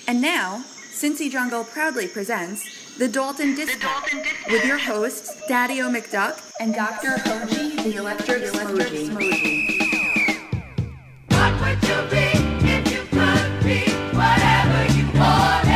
And now, Cincy Jungle proudly presents the Dalton Dispatch with your hosts, Daddy-O McDuck and Dr. Hoji, the Electric Smoji. What would you be if you could be whatever you wanted?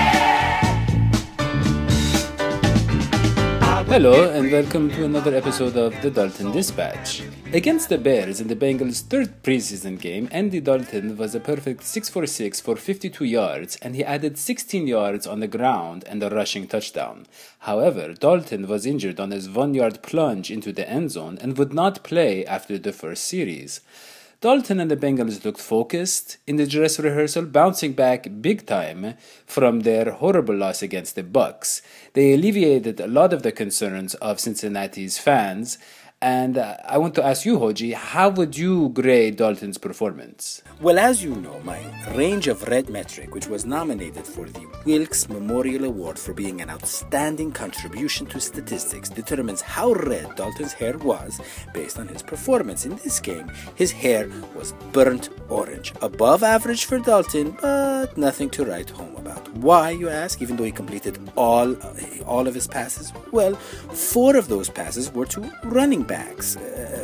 Hello and welcome to another episode of the Dalton Dispatch. Against the Bears in the Bengals' third preseason game, Andy Dalton was a perfect 6 for 6 for 52 yards, and he added 16 yards on the ground and a rushing touchdown. However, Dalton was injured on his 1-yard plunge into the end zone and would not play after the first series. Dalton and the Bengals looked focused in the dress rehearsal, bouncing back big time from their horrible loss against the Bucs. They alleviated a lot of the concerns of Cincinnati's fans. And I want to ask you, Hoji, how would you grade Dalton's performance? Well, as you know, my range of red metric, which was nominated for the Wilkes Memorial Award for being an outstanding contribution to statistics, determines how red Dalton's hair was based on his performance. In this game, his hair was burnt orange. Above average for Dalton, but nothing to write home about. Why, you ask, even though he completed all of his passes? Well, 4 of those passes were to running backs,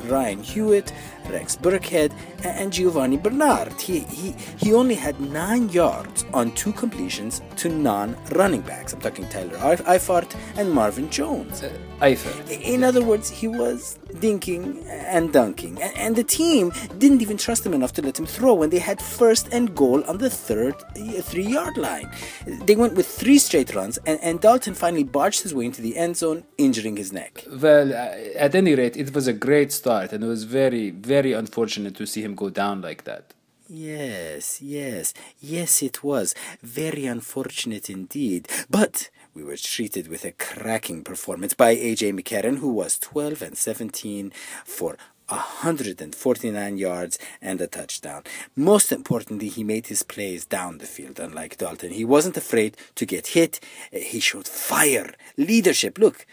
Ryan Hewitt, Rex Burkhead, and Giovanni Bernard. He only had 9 yards on 2 completions to non-running backs. I'm talking Tyler Eifert and Marvin Jones. Eifert. In other words, he was dinking and dunking. And the team didn't even trust him enough to let him throw when they had first and goal on the third 3-yard line. They went with 3 straight runs, and Dalton finally barged his way into the end zone, injuring his neck. Well, at any rate, it was a great start, and it was very, very unfortunate to see him go down like that. Yes, it was. Very unfortunate indeed. But we were treated with a cracking performance by A.J. McCarron, who was 12 and 17 for 149 yards and a touchdown. Most importantly, he made his plays down the field, unlike Dalton. He wasn't afraid to get hit. He showed fire, leadership. Look,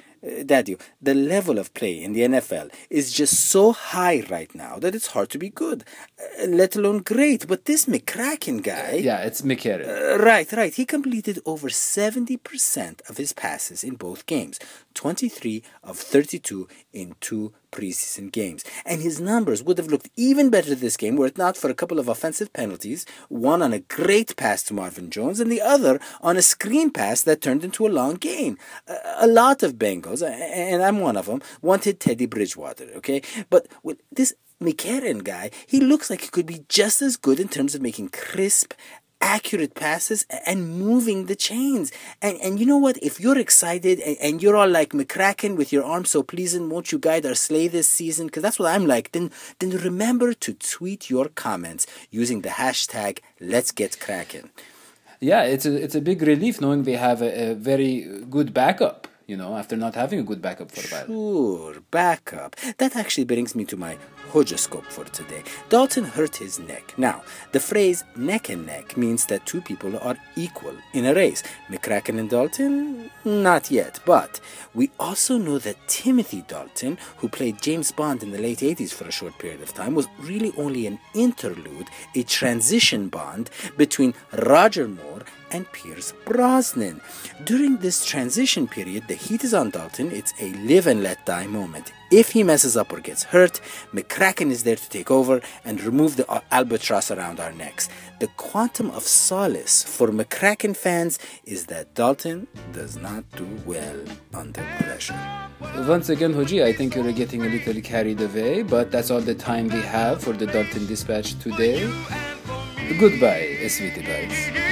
Daddy, the level of play in the NFL is just so high right now that it's hard to be good, let alone great. But this McCracken guy... Yeah, it's McCarron. Right. He completed over 70% of his passes in both games. 23 of 32 in 2 preseason games. And his numbers would have looked even better this game were it not for a couple of offensive penalties, one on a great pass to Marvin Jones and the other on a screen pass that turned into a long gain. A lot of Bengals, and I'm one of them, wanted Teddy Bridgewater, okay? But with this McCarron guy, he looks like he could be just as good in terms of making crisp, accurate passes and moving the chains. And you know what? If you're excited and you're all like McCracken with your arm so pleasing, won't you guide our sleigh this season? Because that's what I'm like. Then remember to tweet your comments using the hashtag #Let'sGetCracken. Yeah, it's a big relief knowing they have a very good backup, after not having a good backup for a while. Sure, backup. That actually brings me to my horoscope for today. Dalton hurt his neck. Now, the phrase neck and neck means that 2 people are equal in a race. McCracken and Dalton? Not yet. But we also know that Timothy Dalton, who played James Bond in the late 80s for a short period of time, was really only an interlude, a transition bond between Roger Moore and Pierce Brosnan. During this transition period, the heat is on Dalton. It's a live and let die moment. If he messes up or gets hurt, McCracken is there to take over and remove the albatross around our necks. The quantum of solace for McCracken fans is that Dalton does not do well under pressure. Once again, Hoji, I think you're getting a little carried away, but that's all the time we have for the Dalton Dispatch today. Goodbye, sweetie pies.